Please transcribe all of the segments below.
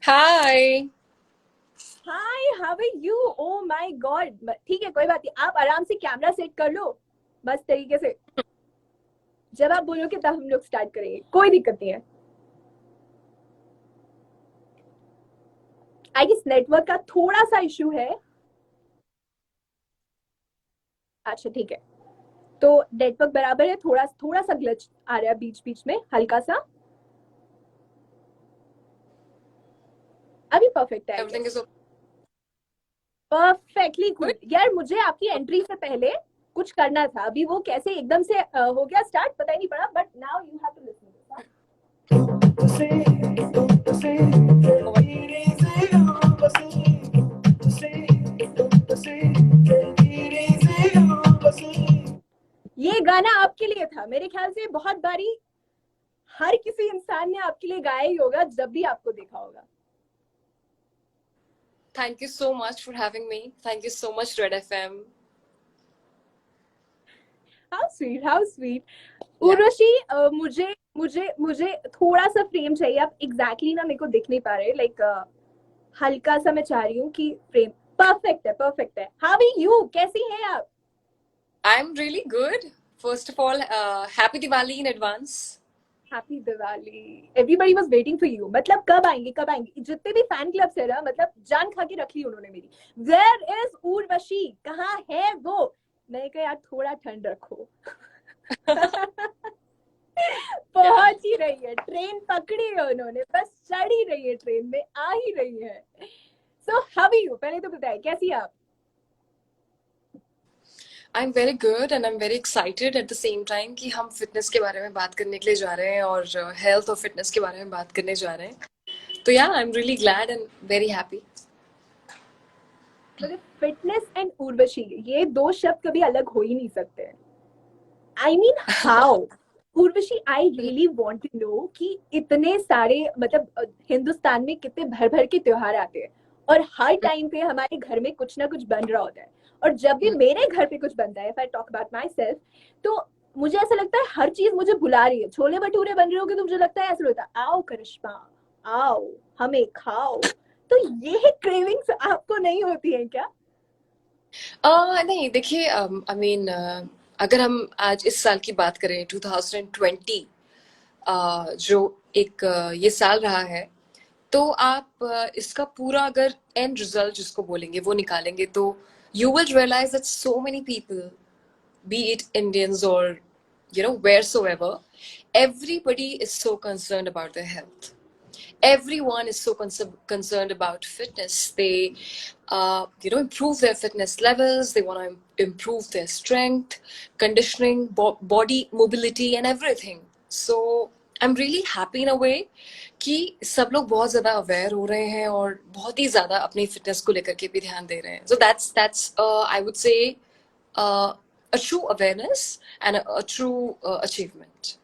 Hi. Hi, how are you? Oh my god, ठीक है, कोई बात नहीं, आप आराम से कैमरा सेट कर लो मस्त तरीके से। जब आप बोलोगे तब हम लोग स्टार्ट करेंगे, कोई दिक्कत नहीं है। आई गेस नेटवर्क का थोड़ा सा इशू है। अच्छा ठीक है, तो नेटवर्क बराबर है, थोड़ा थोड़ा सा ग्लिच आ रहा है बीच बीच में, हल्का सा। अभी परफेक्ट है I everything guess. Is perfectly good. Good यार। मुझे आपकी एंट्री से पहले कुछ करना था, अभी वो कैसे एकदम से हो गया स्टार्ट पता ही नहीं पड़ा, but now you have to listen. ये गाना आपके लिए था, मेरे ख्याल से बहुत बारी हर किसी इंसान ने आपके लिए गाया ही होगा जब भी आपको देखा होगा। Thank you so much for having me. Thank you so much red FM. How sweet, how sweet. या उर्वशी, मुझे मुझे मुझे थोड़ा सा फ्रेम चाहिए। आप एग्जैक्टली ना मेरे को दिख नहीं पा रहे, लाइक हल्का सा मैं चाह रही हूँ कि फ्रेम परफेक्ट है, परफेक्ट है। हाउ आर यू, कैसी हैं आप? आई am really good. First of all happy Diwali in advance. Happy Diwali. Everybody was waiting for you, मतलब कब आएंगे कब आएंगे। जितने भी फैन क्लब्स है ना, मतलब जान खा के रख ली उन्होंने मेरी। वेयर इज उर्वशी, कहाँ है वो? मैंने कहा यार थोड़ा ठंड रखो। या पहुंच ही रही है, ट्रेन पकड़ी है उन्होंने, बस चढ़ ही रही है, ट्रेन में आ ही रही है। सो हाउ आर यू, पहले तो बताए कैसी आप? I am very good and I am very excited at the same time कि हम फिटनेस के बारे में बात करने के लिए जा रहे हैं और हेल्थ और फिटनेस के बारे में बात करने जा रहे हैं। तो yeah I am really glad and very happy. मतलब फिटनेस एंड उर्वशी, ये दो शब्द कभी अलग हो ही नहीं सकते। I mean how? Urvashi, I really want to know कि इतने सारे मतलब हिंदुस्तान में कितने भर भर के त्योहार आते हैं, और हर टाइम पे हमारे घर में कुछ ना कुछ बन रहा होता है। और जब भी मेरे घर पे कुछ बनता है, if I talk about my self, तो मुझे ऐसा लगता है हर चीज मुझे बुला रही है। छोले भटूरे बन रहे होगे तो मुझे लगता है ऐसा होता है, आओ करिश्मा, आओ हमें खाओ। तो ये क्रेविंग्स आपको नहीं होती है क्या? नहीं देखिए, आई मीन अगर हम आज इस साल की बात करें 2020, जो एक ये साल रहा है, तो आप इसका पूरा अगर एंड रिजल्ट जिसको बोलेंगे वो निकालेंगे तो you will realize that so many people, be it Indians or wheresoever, everybody is so concerned about their health. Everyone is so concerned about fitness. They improve their fitness levels. They want to improve their strength, conditioning, body mobility and everything. So I'm really happy in a way कि सब लोग बहुत ज्यादा aware हो रहे हैं और बहुत ही ज्यादा अपनी फिटनेस को लेकर के भी ध्यान दे रहे हैं. So that's I would say a true awareness and a true achievement.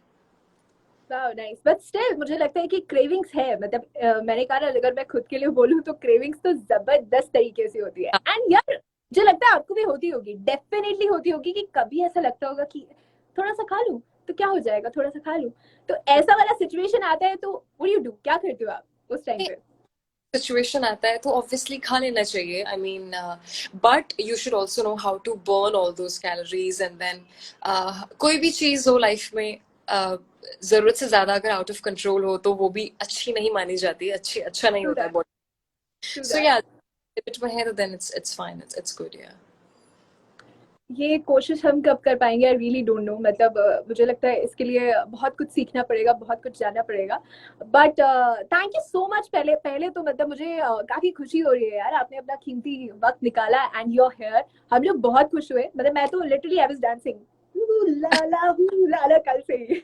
Nice, but still मुझे लगता है कि क्रेविंग्स है। मतलब मैंने कहा ना, अगर मैं खुद के लिए बोलूं तो क्रेविंग्स तो जबरदस्त तरीके से होती है। एंड यार मुझे लगता है आपको भी होती होगी, डेफिनेटली होती होगी, कि कभी ऐसा लगता होगा कि थोड़ा सा खा लूं तो क्या हो जाएगा, थोड़ा सा खा लूं। तो ऐसा वाला सिचुएशन आता है तो व्हाट यू डू, क्या करते हो आप उस टाइम पे? सिचुएशन आता है तो ऑब्वियसली खा लेना चाहिए. I mean but you should also know how to burn all those calories and then कोई भी चीज हो लाइफ में, जरूरत से ज्यादा अगर आउट ऑफ कंट्रोल हो तो वो भी अच्छी नहीं मानी जाती. अच्छा नहीं ट्रू होता है that, body. True so that. या लिमिट में है तो then it's fine, it's good. या ये कोशिश हम कब कर पाएंगे, आई रियली डोंट नो। मतलब मुझे लगता है इसके लिए बहुत कुछ सीखना पड़ेगा, बहुत कुछ जानना पड़ेगा। But thank you so much. पहले पहले तो मतलब मुझे काफी खुशी हो रही है यार, आपने अपना कीमती वक्त निकाला एंड योर हेयर। हम लोग बहुत खुश हुए, मतलब मैं तो लिटरली आई वाज डांसिंग लाला कल से ही।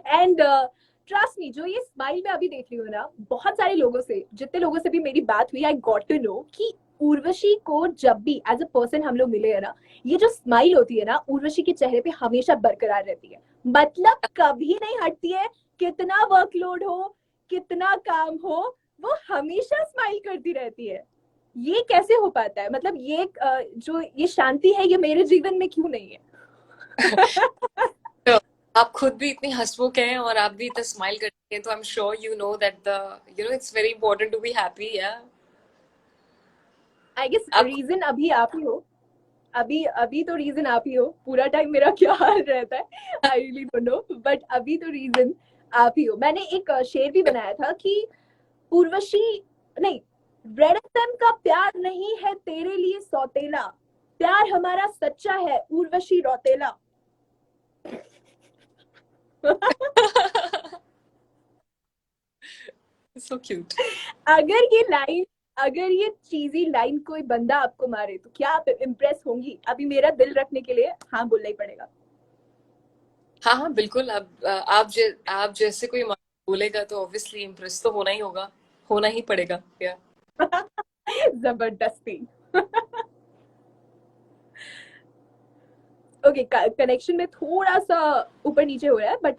एंड ट्रस्ट मी, जो ये स्माइल मैं अभी देख रही हूँ ना, बहुत सारे लोगों से, जितने लोगों से भी मेरी बात हुई, आई गॉट टू नो कि उर्वशी को जब भी एज अ पर्सन हम लोग मिले है ना, ये जो स्माइल होती है ना उर्वशी के चेहरे पे, हमेशा बरकरार रहती है। मतलब कभी नहीं हटती है। कितना वर्कलोड हो, कितना काम हो, वो हमेशा स्माइल करती रहती है। ये कैसे हो पाता है? मतलब ये जो ये शांति है, ये मेरे जीवन में क्यों नहीं है? आप खुद भी इतनी हंसमुख हैं और आप भी इतना स्माइल करती हैं, तो I am sure you know that the it's very important to be happy. Yeah I guess आप रीजन अभी आप ही हो। अभी अभी तो रीजन आप ही हो। पूरा टाइम मेरा क्या हाल रहता है I really don't know, but अभी तो रीजन आप ही हो। मैंने एक शेर भी बनाया था कि उर्वशी नहीं, रेड एफएम का प्यार नहीं है तेरे लिए सौतेला, प्यार हमारा सच्चा है उर्वशी रौतेला। So cute. अगर ये लाइन, अगर ये चीजी लाइन कोई बंदा आपको मारे तो क्या आप इम्प्रेस होंगी? अभी मेरा दिल रखने के लिए हाँ बोलना ही पड़ेगा। हाँ हाँ बिल्कुल। आप जैसे कोई बोलेगा तो ऑब्वियसली इम्प्रेस तो होना ही होगा, होना ही पड़ेगा। या जबरदस्ती। ओके, कनेक्शन में थोड़ा सा ऊपर नीचे हो रहा है, बट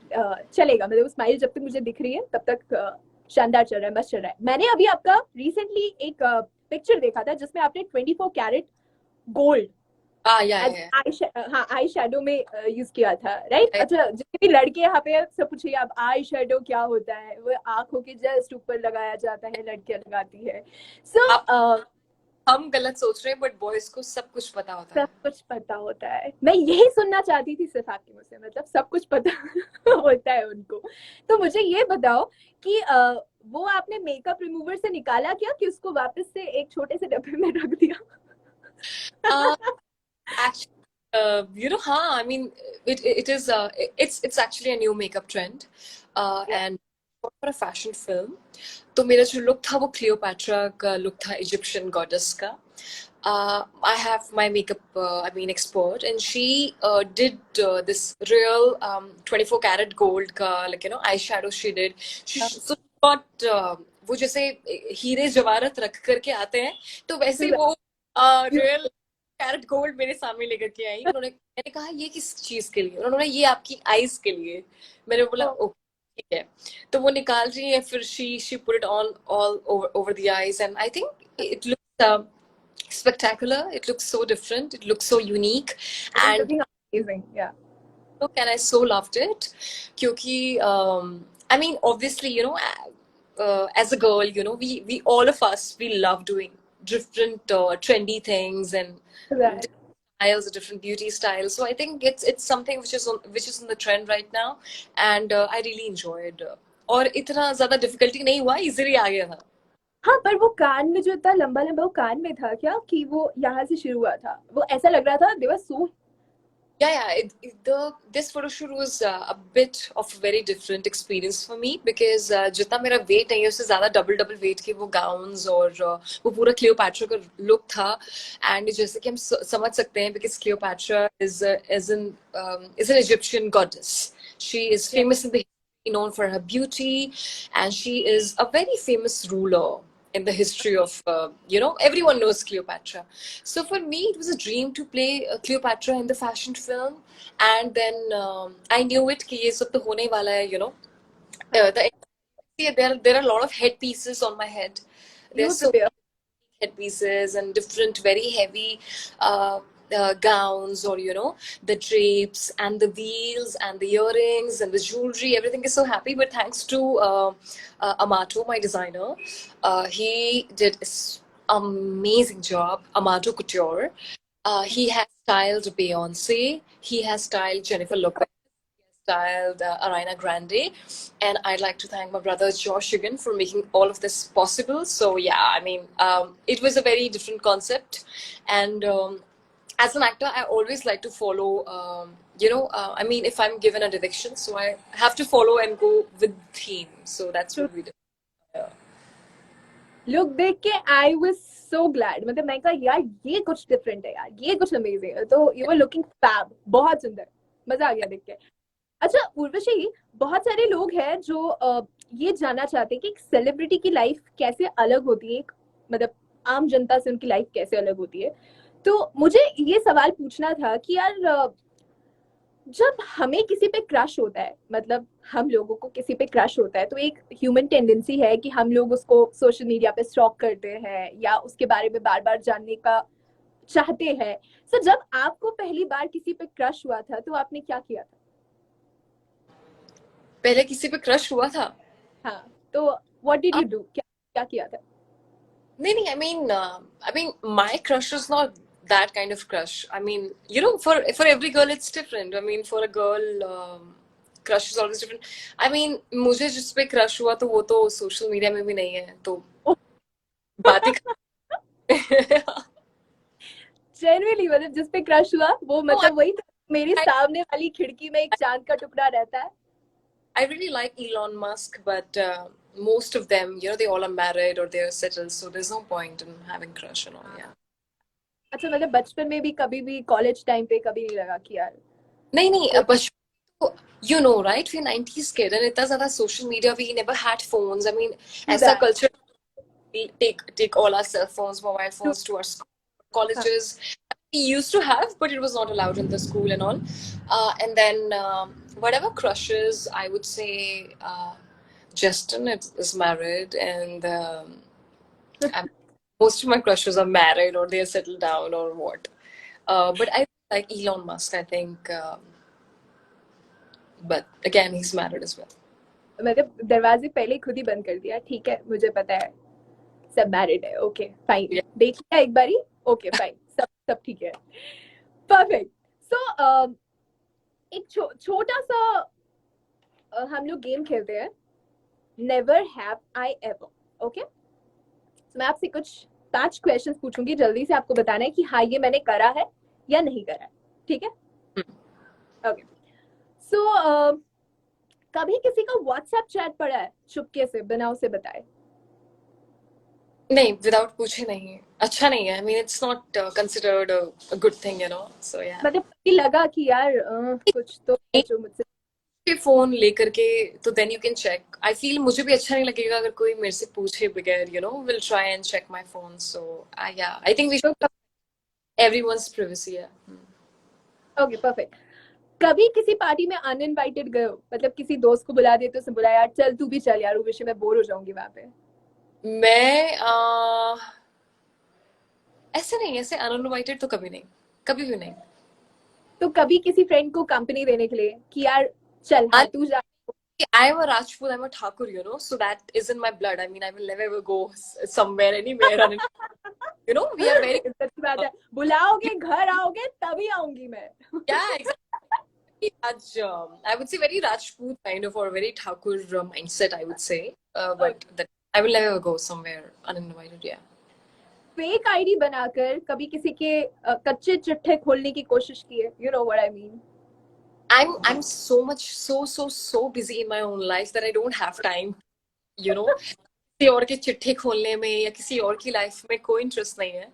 चलेगा। मतलब स्माइल जब तक मुझे दिख रही है तब तक शानदार चल रहा है, मस्त चल रहा है। मैंने अभी आपका रिसेंटली एक पिक्चर देखा था जिसमें आपने 24 कैरेट गोल्ड एज या आई, हाँ आई शेडो में यूज किया था, राइट? right? अच्छा, जितने भी लड़के यहाँ पे सब पूछिए आप आई शेडो क्या होता है, वो आंखों के जस्ट ऊपर लगाया जाता है, लड़कियां लगाती है। सो आप हम गलत सोच रहे हैं, बट बॉयज को सब कुछ पता होता सब है। कुछ पता होता है। मैं यही सुनना चाहती थी सिर्फ आपके मुंह से, मतलब सब कुछ पता होता है उनको। तो मुझे ये बताओ कि वो आपने मेकअप रिमूवर से निकाला क्या, कि उसको वापस से एक छोटे से डब्बे में रख दिया? Actually, हाँ, I mean, it is it's actually a new makeup trend, Yeah. and for a fashion film. तो मेरा जो लुक था वो क्लियोपैट्रा का लुक था, इजिप्शियन गॉडेस का. I have my makeup, I mean, expert, and she did this real 24 karat gold ka, like, eyeshadow she did. So she got वो जैसे हीरे जवाहरत रख करके आते हैं, तो वैसे ही वो रियल कैरेट गोल्ड मेरे सामने लेकर के आई. मैंने कहा ये किस चीज के लिए? उन्होंने ये आपकी आईज के लिए. मैंने बोला ओके ठीक है. तो वो निकाल रही है, फिर she put it on all over the eyes, and I think it looks spectacular. It looks so different. It looks so unique, It is and looking amazing. Yeah. look, and I so loved it. क्योंकि I mean, obviously, as a girl, we all of us, we love doing different trendy things and Right. styles, different beauty styles. So I think it's something which is on the trend right now, and I really enjoyed. और इतना ज्यादा difficulty नहीं हुआ, easily आ गया था. हाँ, पर वो कान में जो इतना लंबा लंबा वो कान में था क्या, कि वो यहाँ से शुरू हुआ था? वो ऐसा लग रहा था दे वर सो। Yeah. This photo shoot was a bit of a very different experience for me because जितना मेरा weight नहीं है उससे ज़्यादा double weight के वो gowns और वो पूरा Cleopatra का look था. And जैसे कि हम समझ सकते हैं because Cleopatra is an Egyptian goddess. She is famous in the history, known for her beauty, and she is a very famous ruler in the history of everyone knows Cleopatra. So for me, it was a dream to play Cleopatra in the fashion film, and then I knew it कि ये सब तो होने वाला है, there are a lot of headpieces on my head. There's so YouTube. headpieces and different very heavy gowns, or the drapes and the wheels and the earrings and the jewelry. Everything is so happy, but thanks to Amato, my designer, he did an amazing job. Amato Couture. He has styled Beyonce. He has styled Jennifer Lopez, styled Ariana Grande, and I'd like to thank my brother Josh again for making all of this possible. So yeah, I mean, it was a very different concept, and as an actor, I always like to follow. I mean, if I'm given a direction, so I have to follow and go with theme. So that's what we did. Look देख के I was so glad. मतलब मैं कहा यार ये कुछ different है, यार ये कुछ अमेजिंग है। तो यू वर लुकिंग फैब, बहुत सुंदर, मजा आ गया देख के। अच्छा उर्वशी, बहुत सारे लोग हैं जो ये जानना चाहते हैं कि एक सेलिब्रिटी की लाइफ कैसे अलग होती है, मतलब आम जनता से उनकी लाइफ कैसे अलग होती है। तो मुझे ये सवाल पूछना था कि यार जब हमें किसी पे क्रश होता है, मतलब हम लोगों को किसी पे क्रश होता है, तो एक ह्यूमन टेंडेंसी है कि हम लोग उसको सोशल मीडिया पे स्टॉक करते हैं या उसके बारे में बार बार जानने का चाहते हैं। सो जब आपको पहली बार किसी पे क्रश हुआ था तो आपने क्या किया था? पहले किसी पे क्रश हुआ था? हाँ, तो व्हाट डिड यू डू, क्या क्या किया था? नहीं नहीं, I mean my crush is not that kind of crush. I mean, you know, for every girl it's different. I mean, for a girl, crush is always different. I mean, मुझे जिस पे crush हुआ तो वो तो social media में भी नहीं है, तो बातें जेन्युइनली मतलब जिस पे क्रश हुआ वो No, मतलब वही था, मेरे I, सामने वाली खिड़की में एक चांद का टुकड़ा रहता है। I really like Elon Musk, but most of them, you know, they all are married or they're settled, so there's no point in having crush and all. Yeah. अच्छा, मतलब बचपन में भी कभी भी कॉलेज टाइम पे कभी नहीं लगा कि यार नहीं नहीं, कोई। बचपन तो you know, right? we're 90s kid and इतना ज़्यादा social media, we never had phones. I mean, ऐसा that culture, we take all our cell phones, mobile phones to our school, हाँ, colleges. We used to have, but it was not allowed in the school and all. And then whatever crushes, I would say Justin is married, and most of my crushes are married or they're settled down or what. But I like Elon Musk, I think. But again, he's married as well. मतलब दरवाजे पहले खुद ही बंद कर दिया, ठीक है मुझे पता है सब मैरिड है, ओके फाइन, Yeah. देख लिया एक बारी, ओके फाइन, सब सब ठीक है, परफेक्ट। सो एक छोटा सा हम लोग गेम खेलते हैं, never have I ever, okay? मैं आपसे कुछ 5 क्वेश्चंस पूछूंगी, जल्दी से आपको बताना है कि हाँ ये मैंने करा है या नहीं करा है, ठीक है? ओके। सो कभी किसी का व्हाट्सएप चैट पड़ा है चुपके से बिना उसे बताए? नहीं, without पूछे नहीं, अच्छा नहीं है. I mean, it's not considered a good thing, you know. So yeah. मतलब कभी लगा कि यार कुछ तो है जो मुझसे। के फोन लेकर के तो then you can check. I feel मुझे भी अच्छा नहीं लगेगा अगर कोई मेरे से पूछे बगैर, you know, will try and check my phone. So yeah, I think we तो should everyone's privacy. Yeah. Okay perfect. कभी किसी पार्टी में अनइनवाइटेड गए हो, मतलब किसी दोस्त को बुला देते उसे बुलाया, यार चल तू भी चल यार, विषय में बोर हो जाऊंगी वहां पे? मैं ऐसे नहीं, ऐसे अनइनवाइटेड तो कभी नहीं, कभी भी नहीं. तो कभी किसी फ्रेंड को कंपनी देने के लिए कि यार चल हाँ तू जा? I'm a Rajput, I'm a Thakur, you know, so that is in my blood. I mean, I will never ever go somewhere, anywhere, and you know, we are very, इज्जत की बात है, बुलाओगे घर आओगे तभी आऊंगी मैं। yeah, exactly. I would say very Rajput kind of, or very Thakur mindset, I would say. But that I will never go somewhere uninvited, yeah. Fake ID बनाकर कभी किसी के कच्चे चिट्ठे खोलने की कोशिश की है? You know what I mean? I'm so much so busy in my own life that I don't have time, you know. किसी और के चिट्ठे खोलने में या किसी और की लाइफ में कोई इंटरेस्ट नहीं है.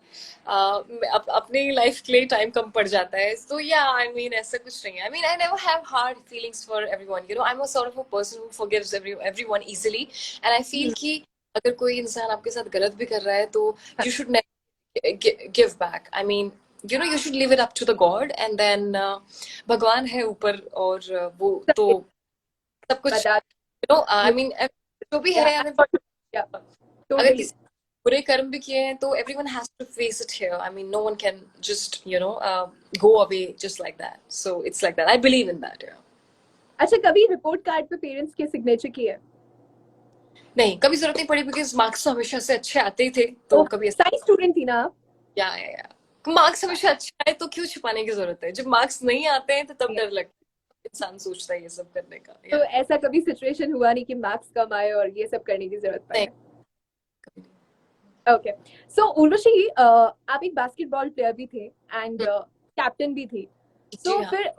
अपने लाइफ के लिए टाइम कम पड़ जाता है. तो या आई मीन ऐसा कुछ नहीं है. आई mean I never have hard feelings for everyone, you know. I am a sort of a person who forgives everyone easily, and I feel कि अगर कोई इंसान आपके साथ गलत भी कर रहा है तो you should never give back. I mean, you know, you should leave it up to the god, and then भगवान है ऊपर, और वो तो सब कुछ, बता you know. I mean, जो भी है, अगर टोटली। किसी बुरे कर्म भी किए हैं तो everyone has to face it here. I mean, no one can just, you know, go away just like that. So it's like that. I believe in that. Yeah. अच्छा, कभी रिपोर्ट कार्ड पे पेरेंट्स के signature किए? नहीं, कभी जरूरत नहीं पड़ी, बिकॉज मार्क्स तो हमेशा से अच्छे आते ही थे, तो कभी साइंस स्टूडेंट थी ना आप? या मार्क्स हमेशा अच्छे आए तो क्यों छुपाने की जरूरत है. जब मार्क्स नहीं आते हैं तो तब डर लगता है, इंसान सोचता है ये सब करने का. तो ऐसा कभी सिचुएशन हुआ नहीं कि मार्क्स कम आए और ये सब करने की जरूरत पड़े? ओके। सो उर्वशी, आप एक बास्केटबॉल प्लेयर भी थे एंड कैप्टन भी थी, तो फिर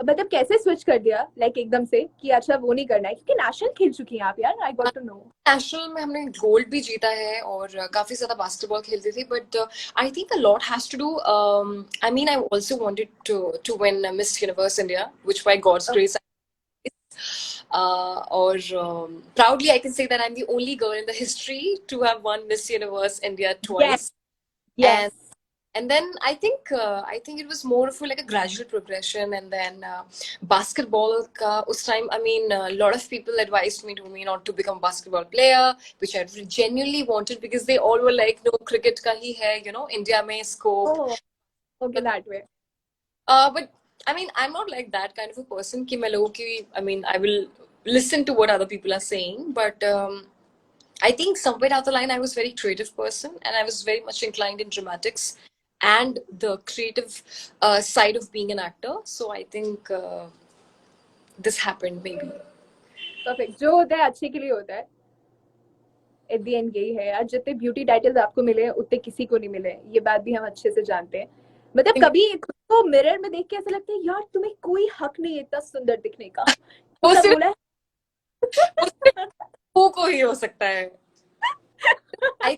मतलब कैसे स्विच कर दिया लाइक एकदम से कि अच्छा वो नहीं करना है, क्योंकि नेशनल खेल चुकी हैं आप यार, I got to know. National में हमने गोल्ड भी जीता है और काफी ज्यादा बास्केटबॉल खेलती थी, but I think a lot has to do. I mean, I also wanted to win Miss Universe India, which by God's grace. Or proudly I can say that I'm the only girl in the history to have won Miss Universe India twice. Yes. And then I think it was more of like a gradual progression. And then basketball ka us time, I mean, a lot of people advised me not to become a basketball player, which I genuinely wanted, because they all were like, no, cricket ka hi hai, you know, India mein scope. Oh, okay, that way. But I mean, I'm not like that kind of a person कि मैं लोगों की, I mean, I will listen to what other people are saying, but I think somewhere down the line, I was a very creative person, and I was very much inclined in dramatics and the creative side of being an actor. So I think this happened maybe. Perfect, जो होता है अच्छे के लिए होता है। At the end यही है यार, जितने ब्यूटी टाइटल्स आपको मिले उतने किसी को नहीं मिले, ये बात भी हम अच्छे से जानते हैं। मतलब कभी खुद को मिरर में देख के ऐसा लगता है यार तुम्हें कोई हक नहीं है इतना सुंदर दिखने का, वो ऐसा सिर्फ बोला है? वो सिर्फ को ही हो सकता है। I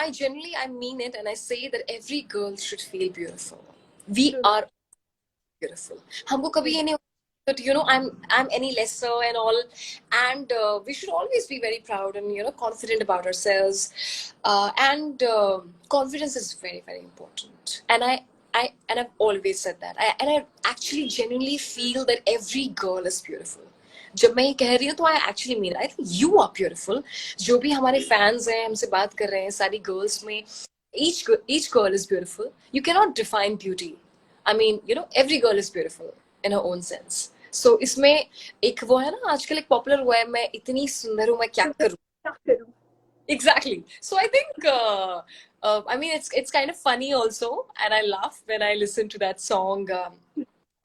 I genuinely I mean it, and I say that every girl should feel beautiful. We True. are beautiful. हमको कभी ये नहीं that I'm any lesser and all, and we should always be very proud and confident about ourselves, and confidence is very very important. And I've always said that. I actually genuinely feel that every girl is beautiful. जब मैं ये कह रही हूँ तो I actually mean I think you are beautiful. जो भी हमारे फैंस हैं हमसे बात कर रहे हैं सारी गर्ल्स में, each girl is beautiful. You cannot define beauty. I mean, every girl is beautiful in her own sense. So इसमें एक वो है ना आजकल एक पॉपुलर हुआ है, मैं इतनी सुंदर हूँ मैं क्या करूँ। Exactly. So I think I mean it's kind of funny also, and I laugh when I listen to that song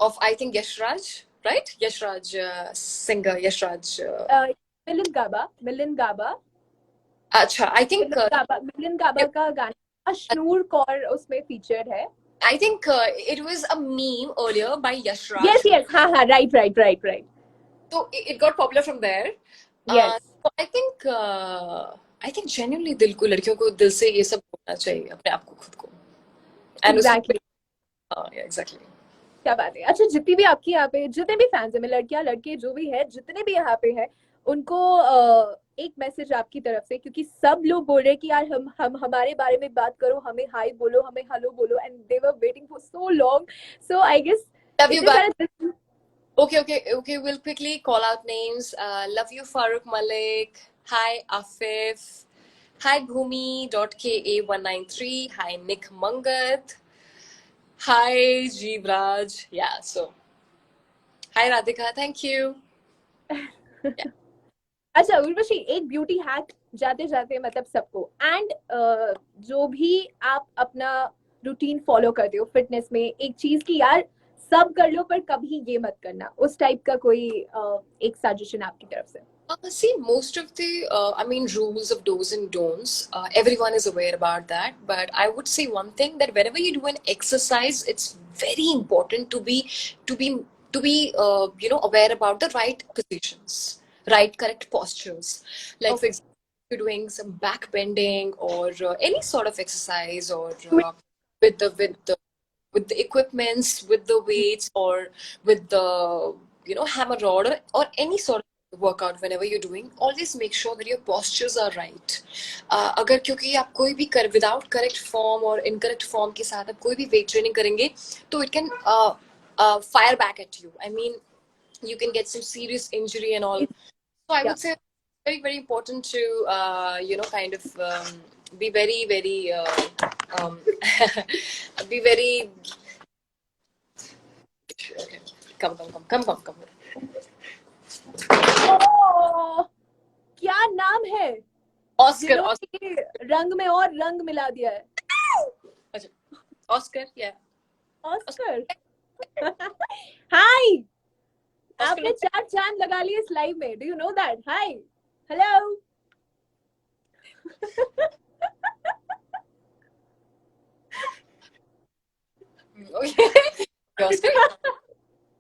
of I think Yashraj, right? Yashraj singer Yashraj. मिलन गाबा। अच्छा, I think मिलन गाबा का गाना अश्नूर कौर उसमें फीचर्ड है। I think it was a meme earlier by Yashraj. Yes, हाँ, right. So it got popular from there. Yes. So I think genuinely दिल को लड़कियों को दिल से ये सब बोलना चाहिए अपने आप को खुद को। Exactly. Yeah, exactly. क्या बात है। अच्छा, जितनी भी आपकी यहाँ पे जितने भी फैंस हैं, लड़कियां लड़के जो भी है जितने भी यहाँ पे हैं, उनको एक मैसेज आपकी तरफ से, क्योंकि सब लोग बोल रहे हैं कि यार हम हमारे बारे में बात करो, हमें हाई बोलो, हमें हेलो बोलो, and they were waiting for so long. So I guess Love you, bye. Okay. We'll quickly call out names. Love you, Farooq Malik. Hi, Afif. Hi, Bhumi.ka193. Hi, Nick Mangat. Hi, Jeevraj. Yeah, so. Hi, Radhika. Thank you. Yeah. अच्छा उर्वशी, एक beauty hack जाते जाते मतलब सबको, and जो भी आप अपना रूटीन फॉलो करते हो फिटनेस में, एक चीज की यार सब कर लो पर कभी ये मत करना, उस टाइप का कोई एक सजेशन आपकी तरफ से? See, most of the, I mean, rules of do's and don'ts, everyone is aware about that. But I would say one thing, that whenever you do an exercise, it's very important to be aware about the right positions, right, correct postures. Like for example, you're doing some back bending or any sort of exercise, or with the equipments, with the weights, or with the hammer rod, or any sort of workout. Whenever you're doing, always make sure that your postures are right. अगर क्योंकि आप कोई भी without correct form or incorrect form के साथ आप कोई भी weight training करेंगे तो it can fire back at you. I mean, you can get some serious injury and all. So I would say very very important to kind of be very very be very okay. Come. क्या नाम है? Oscar रंग में और रंग मिला दिया है। अच्छा, ऑस्कर, या ऑस्कर। हाय, आपने 4 चांद लगा लिए इस लाइव में। Do you know that? Hi, hello.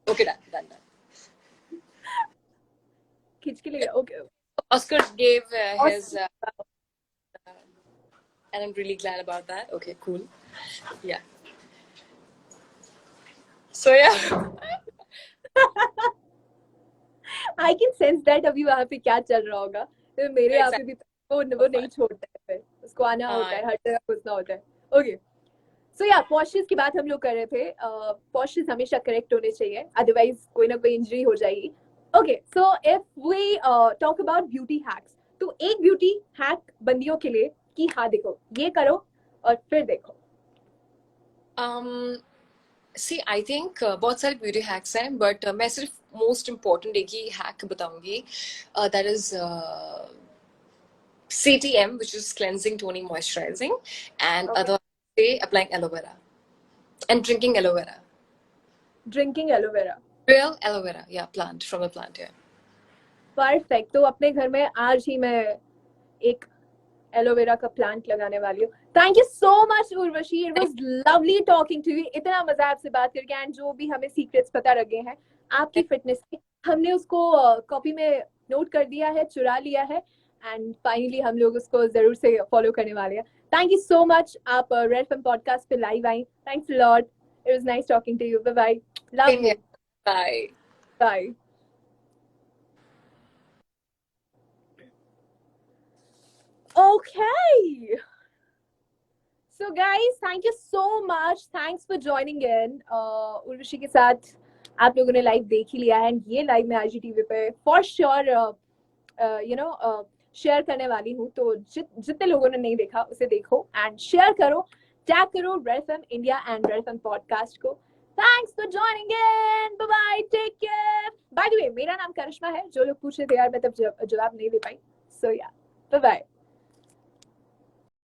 Okay, done. खींच के लिए, okay. Oscar gave his and I'm really glad about that. Okay, cool. Yeah. So yeah. I can sense that अभी वहाँ पे क्या चल रहा होगा। तो मेरे यहाँ पे भी वो नहीं छोड़ता है, फिर उसको आना होता है, हर जगह घुसना होता है। ओके, सो या पोस्चर्स की बात हम लोग कर रहे थे। पोस्चर्स हमेशा करेक्ट होने चाहिए, अदरवाइज कोई ना कोई इंजरी हो जाएगी। Okay, so if we talk about beauty hacks, तो एक ब्यूटी हैक बंदियों के लिए कि हाँ देखो ये करो और फिर देखो। सी आई थिंक बहुत सारे ब्यूटी हैक्स हैं, बट मैं सिर्फ मोस्ट इम्पॉर्टेंट एक ही हैक बताऊंगी, that is CTM, which is cleansing, toning, moisturizing, and Okay. other day applying aloe vera and drinking aloe vera. Drinking aloe vera. Real aloe vera, yeah, plant from a plant, yeah. Perfect. तो अपने घर में आज ही मैं एक aloe vera का plant लगाने वाली हूँ। Thank you so much Urvashi, it was lovely talking to you. इतना मजा आपसे बात करके, एंड जो भी हमें सीक्रेट्स पता लगे हैं आपकी फिटनेस के, हमने उसको कॉपी में नोट कर दिया है, चुरा लिया है, एंड फाइनली हम लोग उसको जरूर से फॉलो करने वाले हैं। थैंक यू सो मच, आप रेड एफएम पॉडकास्ट पे लाइव आई। Thanks lot, it was nice talking to you. Bye bye, love Same you, here. Bye. Bye. Okay. So guys, thank you so much. Thanks for joining in. Urvashi के साथ आप लोगों ने live देख ही लिया है, एंड ये लाइव मैं IGTV पे for sure you no share करने वाली हूँ। तो जितने लोगों ने नहीं देखा उसे देखो एंड शेयर करो, टैग करो red FM India and red FM podcast को। Thanks for joining in, bye bye, take care. By the way, मेरा नाम करिश्मा है, जो लोग पूछ रहे थे यार मैं तब जवाब नहीं दे पाई। सो या, बाय बाय।